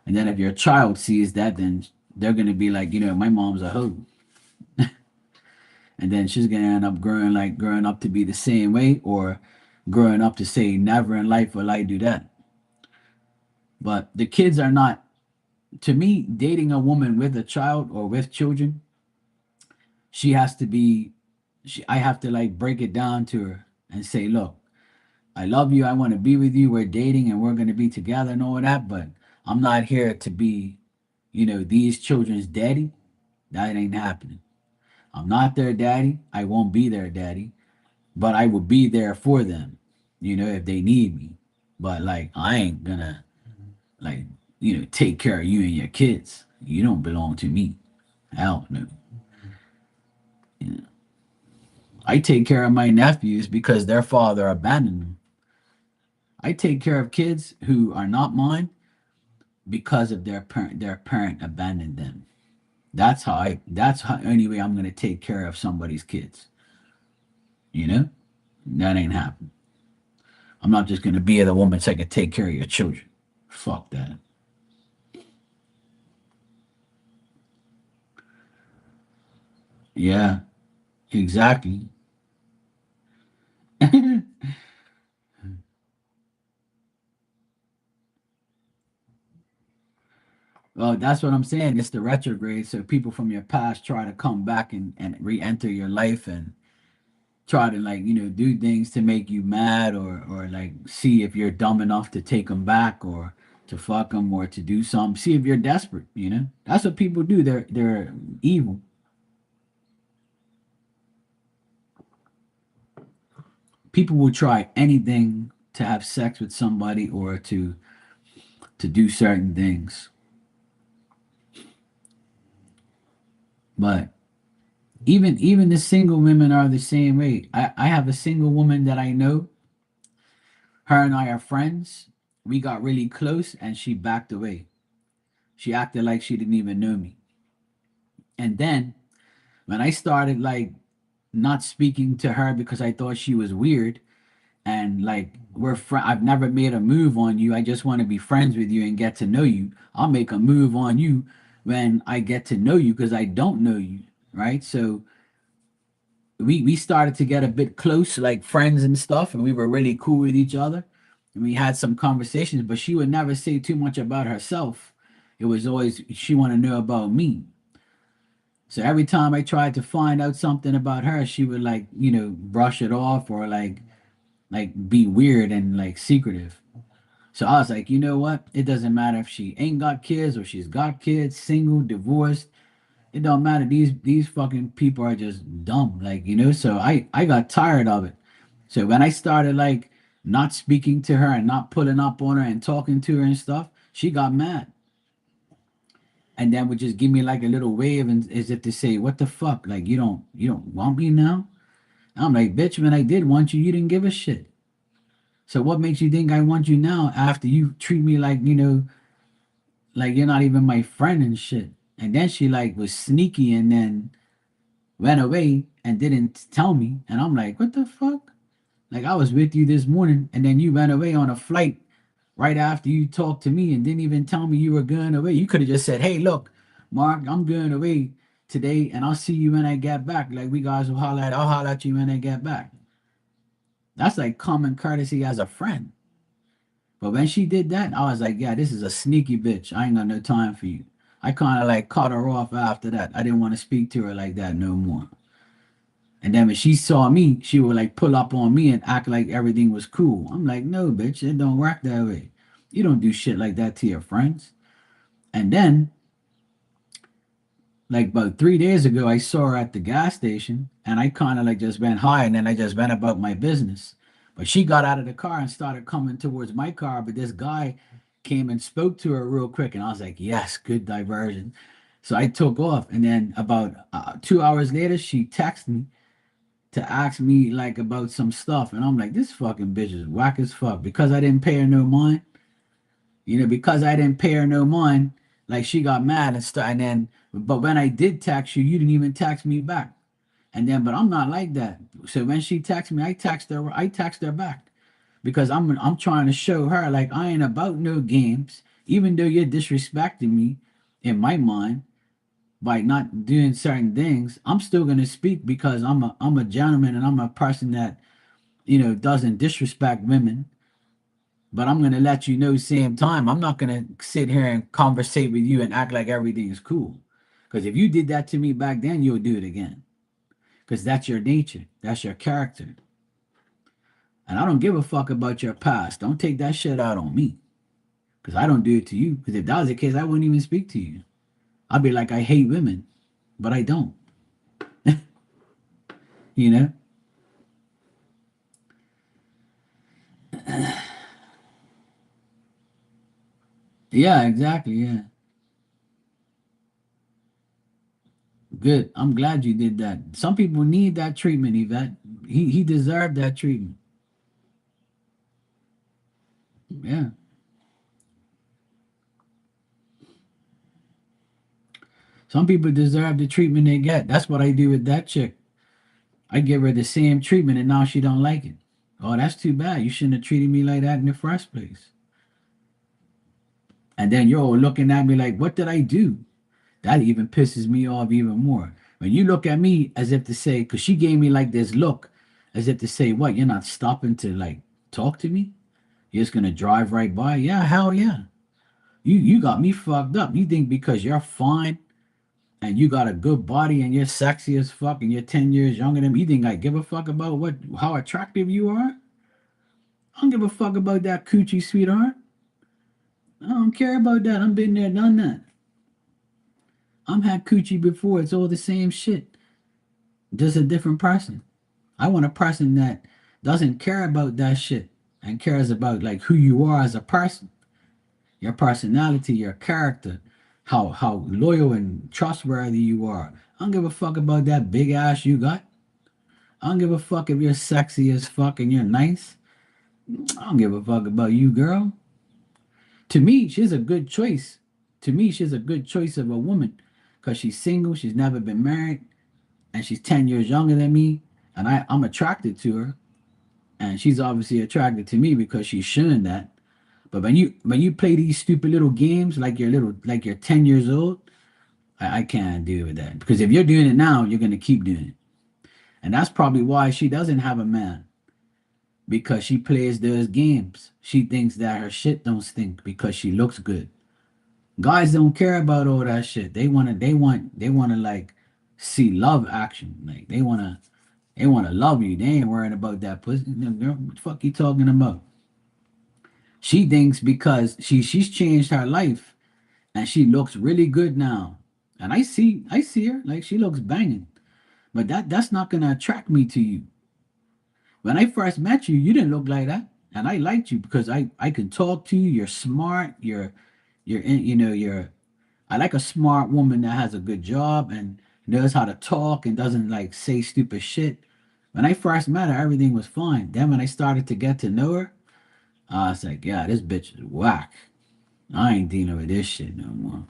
And then if your child sees that, then they're gonna be like, my mom's a hoe, and then she's gonna end up growing up to be the same way, or growing up to say never in life will I do that. But the kids are not. To me, dating a woman with a child or with children, she has to be. I have to like break it down to her and say, look, I love you. I want to be with you. We're dating and we're gonna be together and all that. But I'm not here to be, these children's daddy. That ain't happening. I'm not their daddy. I won't be their daddy, but I will be there for them, if they need me. But like, I ain't gonna like, take care of you and your kids. You don't belong to me. Hell no. You know, I take care of my nephews because their father abandoned them. I take care of kids who are not mine because of their parent. Their parent abandoned them. That's how I. That's how anyway I'm gonna take care of somebody's kids. You know that ain't happening. I'm not just gonna be the woman so I can take care of your children. Fuck that. Yeah, exactly. Well, that's what I'm saying. It's the retrograde. So people from your past try to come back and re-enter your life and try to like, do things to make you mad or like see if you're dumb enough to take them back or to fuck them or to do something. See if you're desperate. That's what people do. They're evil. People will try anything to have sex with somebody or to do certain things. But even the single women are the same way. I have a single woman that I know. Her and I are friends. We got really close and she backed away. She acted like she didn't even know me. And then when I started like not speaking to her because I thought she was weird and like I've never made a move on you. I just want to be friends with you and get to know you. I'll make a move on you when I get to know you because I don't know you, right? So we started to get a bit close, like friends and stuff, and we were really cool with each other. And we had some conversations, but she would never say too much about herself. It was always she wanted to know about me. So every time I tried to find out something about her, she would like, brush it off or like be weird and like secretive. So I was like, you know what? It doesn't matter if she ain't got kids or she's got kids, single, divorced. It don't matter. These fucking people are just dumb. Like, so I got tired of it. So when I started like not speaking to her and not pulling up on her and talking to her and stuff, she got mad. And then would just give me like a little wave and as if to say, what the fuck? Like you don't want me now? I'm like, bitch, when I did want you, you didn't give a shit. So what makes you think I want you now after you treat me like, like you're not even my friend and shit? And then she like was sneaky and then went away and didn't tell me. And I'm like, what the fuck? Like I was with you this morning and then you went away on a flight right after you talked to me and didn't even tell me you were going away. You could have just said, hey, look, Mark, I'm going away today and I'll see you when I get back. Like we guys will I'll holler at you when I get back. That's like common courtesy as a friend. But when she did that, I was like, yeah, this is a sneaky bitch. I ain't got no time for you. I kind of like cut her off after that. I didn't want to speak to her like that no more. And then when she saw me, she would like pull up on me and act like everything was cool. I'm like, no, bitch, it don't work that way. You don't do shit like that to your friends. And then, like about 3 days ago, I saw her at the gas station and I kind of like just went hi and then I just went about my business. But she got out of the car and started coming towards my car. But this guy came and spoke to her real quick. And I was like, yes, good diversion. So I took off. And then about 2 hours later, she texted me to ask me like about some stuff. And I'm like, this fucking bitch is whack as fuck because I didn't pay her no mind. Because I didn't pay her no mind, like she got mad and stuff. And then, but when I did text you, you didn't even text me back. And then, but I'm not like that. So when she texts me, I text her back because I'm trying to show her like I ain't about no games. Even though you're disrespecting me, in my mind, by not doing certain things, I'm still gonna speak because I'm a gentleman and I'm a person that doesn't disrespect women. But I'm gonna let you know same time. I'm not gonna sit here and conversate with you and act like everything is cool. Because if you did that to me back then, you'll do it again. Because that's your nature. That's your character. And I don't give a fuck about your past. Don't take that shit out on me. Because I don't do it to you. Because if that was the case, I wouldn't even speak to you. I'd be like, I hate women. But I don't. You know? Yeah, exactly. Yeah. Good. I'm glad you did that. Some people need that treatment, Yvette. He deserved that treatment. Yeah. Some people deserve the treatment they get. That's what I do with that chick. I give her the same treatment and now she don't like it. Oh, that's too bad. You shouldn't have treated me like that in the first place. And then you're all looking at me like, what did I do? That even pisses me off even more. When you look at me as if to say, because she gave me like this look, as if to say, what, you're not stopping to like talk to me? You're just gonna drive right by? Yeah, hell yeah. You got me fucked up. You think because you're fine and you got a good body and you're sexy as fuck and you're 10 years younger than me, you think I give a fuck about how attractive you are? I don't give a fuck about that coochie, sweetheart. I don't care about that. I've been there, done that. I'm had coochie before. It's all the same shit. Just a different person. I want a person that doesn't care about that shit and cares about like who you are as a person, your personality, your character, how loyal and trustworthy you are. I don't give a fuck about that big ass you got. I don't give a fuck if you're sexy as fuck and you're nice. I don't give a fuck about you, girl. To me, she's a good choice. To me, she's a good choice of a woman because she's single, she's never been married, and she's 10 years younger than me. And I'm attracted to her. And she's obviously attracted to me because she's showing that. But when you play these stupid little games like you're 10 years old, I can't deal with that. Because if you're doing it now, you're gonna keep doing it. And that's probably why she doesn't have a man. Because she plays those games. She thinks that her shit don't stink because she looks good. Guys don't care about all that shit. They wanna like see love action. Like they wanna love you. They ain't worrying about that pussy. No, girl, what the fuck you talking about? She thinks because she's changed her life and she looks really good now. And I see her like she looks banging. But that's not gonna attract me to you. When I first met you, you didn't look like that, and I liked you because I can talk to you. You're smart. You're in, you're. I like a smart woman that has a good job and knows how to talk and doesn't like say stupid shit. When I first met her, everything was fine. Then when I started to get to know her, I was like, yeah, this bitch is whack. I ain't dealing with this shit no more.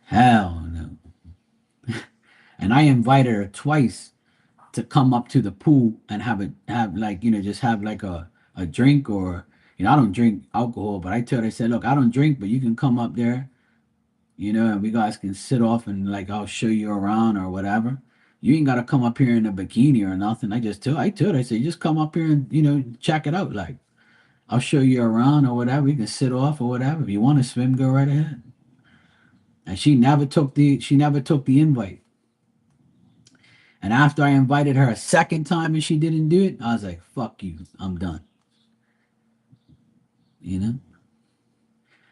Hell no. And I invited her twice to come up to the pool and have like just have like a drink or I don't drink alcohol, but I told her I said, look, I don't drink, but you can come up there, and we guys can sit off and like I'll show you around or whatever. You ain't gotta come up here in a bikini or nothing. I told her I said, just come up here and check it out. Like I'll show you around or whatever. You can sit off or whatever. If you want to swim, go right ahead. And she never took the invite. And after I invited her a second time and she didn't do it, I was like, fuck you, I'm done. You know?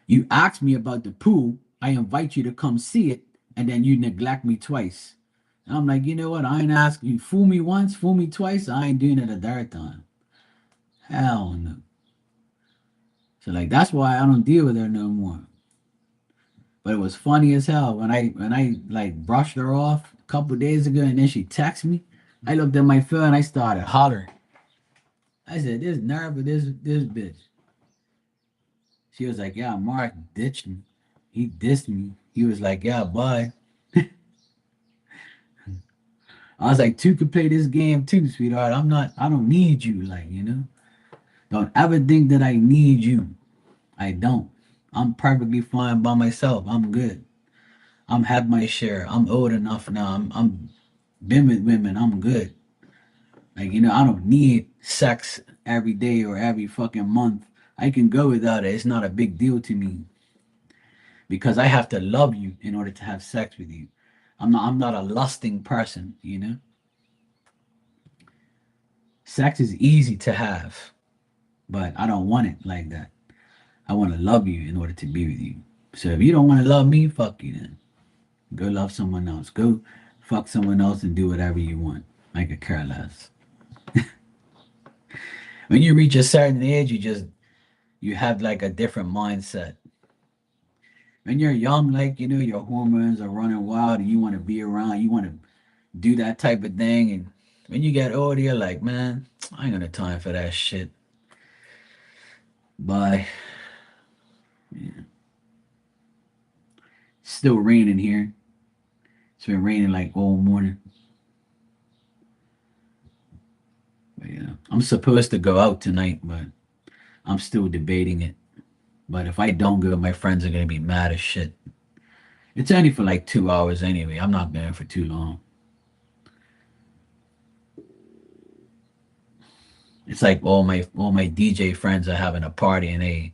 You asked me about the pool, I invite you to come see it, and then you neglect me twice. And I'm like, you know what? I ain't asking you. Fool me once, fool me twice, I ain't doing it a third time. Hell no. So like that's why I don't deal with her no more. But it was funny as hell when I like brushed her off a couple days ago and then she texted me. I looked at my phone and I started hollering. I said, this nerve of this bitch. She was like, yeah, Mark ditched me. He dissed me. He was like, yeah, bye. I was like, two could play this game too, sweetheart. I don't need you. Like, don't ever think that I need you. I don't. I'm perfectly fine by myself. I'm good. I'm have my share. I'm old enough now. I'm been with women. I'm good. Like, I don't need sex every day or every fucking month. I can go without it. It's not a big deal to me because I have to love you in order to have sex with you. I'm not a lusting person. Sex is easy to have, but I don't want it like that. I want to love you in order to be with you. So if you don't want to love me, fuck you then. Go love someone else. Go fuck someone else and do whatever you want. I could care less. When you reach a certain age, you have like a different mindset. When you're young, like your hormones are running wild and you want to be around, you want to do that type of thing. And when you get older, you're like, man, I ain't got no time for that shit. Bye. Yeah. Still raining here. It's been raining like all morning. But yeah, I'm supposed to go out tonight, but I'm still debating it. But if I don't go, my friends are gonna be mad as shit. It's only for like 2 hours anyway. I'm not going for too long. It's like all my DJ friends are having a party and they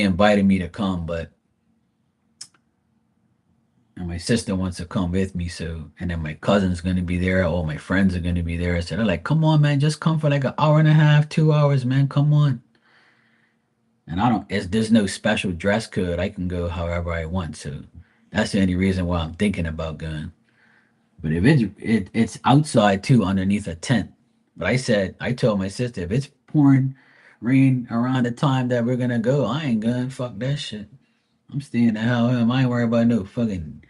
invited me to come, but and my sister wants to come with me, so and then my cousin's gonna be there, all my friends are gonna be there. So they're like, come on, man, just come for like an hour and a half, 2 hours, man. Come on. And I don't there's no special dress code. I can go however I want. So that's the only reason why I'm thinking about going. But if it's outside too underneath a tent. But I told my sister if it's pouring rain around the time that we're gonna go, I ain't going. Fuck that shit. I'm staying the hell home. I ain't worried about no fucking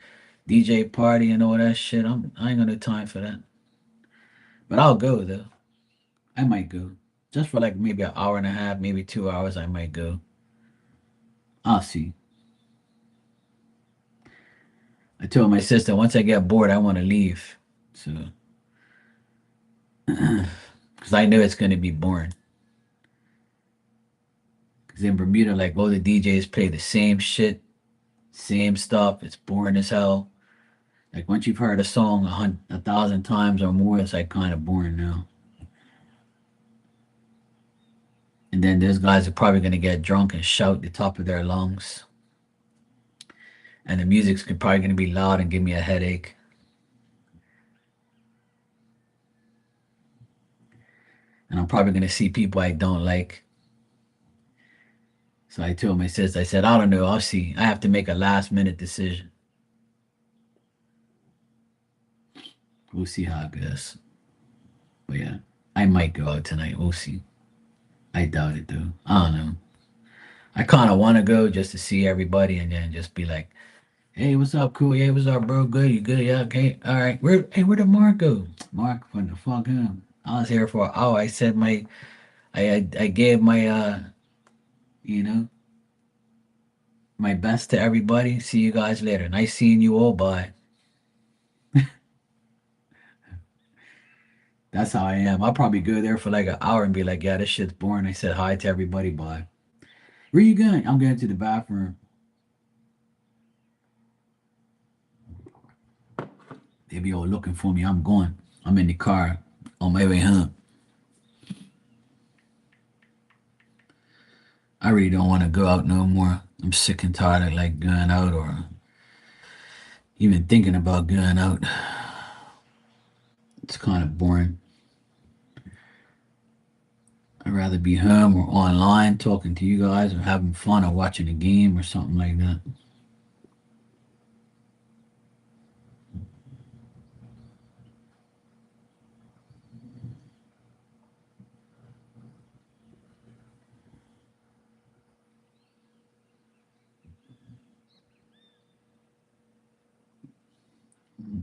DJ party and all that shit. I ain't got no time for that. But I'll go though. I might go. Just for like maybe an hour and a half, maybe 2 hours, I might go. I'll see. I told my sister once I get bored, I want to leave. So, because I know it's going to be boring. Because in Bermuda, like all the DJs play the same shit, same stuff. It's boring as hell. Like once you've heard a song 1,000 times or more, it's like kind of boring now. And then those guys are probably going to get drunk and shout at the top of their lungs. And the music's probably going to be loud and give me a headache. And I'm probably going to see people I don't like. So I told my sister, I said, I don't know. I'll see. I have to make a last minute decision. We'll see how it goes. But yeah, I might go out tonight. We'll see. I doubt it though. I don't know. I kind of want to go just to see everybody and then just be like, hey, what's up, cool? Hey, what's up, bro? Good? You good? Yeah, okay. All right. Where did Mark go? Mark, what the fuck him? I was here for an hour. I said I gave you know, my best to everybody. See you guys later. Nice seeing you all. Bye. That's how I am. I'll probably go there for like an hour and be like, yeah, this shit's boring. I said hi to everybody. Bye. Where you going? I'm going to the bathroom. They be all looking for me. I'm going. I'm in the car on my way home. I really don't want to go out no more. I'm sick and tired of like going out or even thinking about going out. It's kind of boring. I'd rather be home or online talking to you guys or having fun or watching a game or something like that.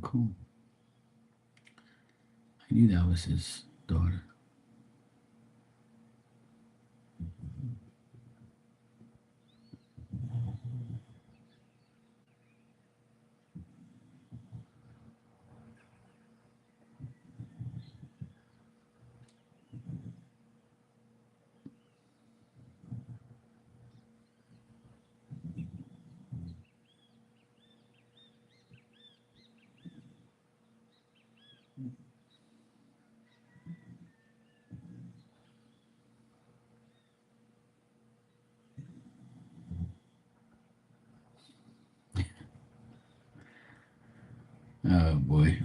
Cool. I knew that was his daughter. Oh boy.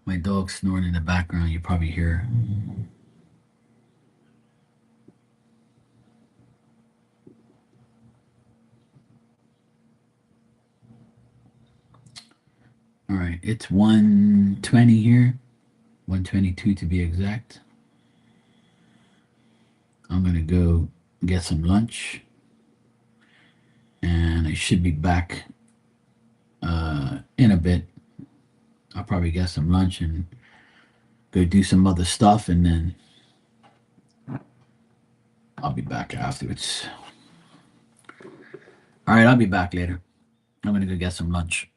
My dog snoring in the background. You probably hear. All right, it's 1:20 here. 1:22 to be exact. I'm gonna go get some lunch, and I should be back in a bit. I'll probably get some lunch and go do some other stuff, and then I'll be back afterwards. All right, I'll be back later. I'm gonna go get some lunch.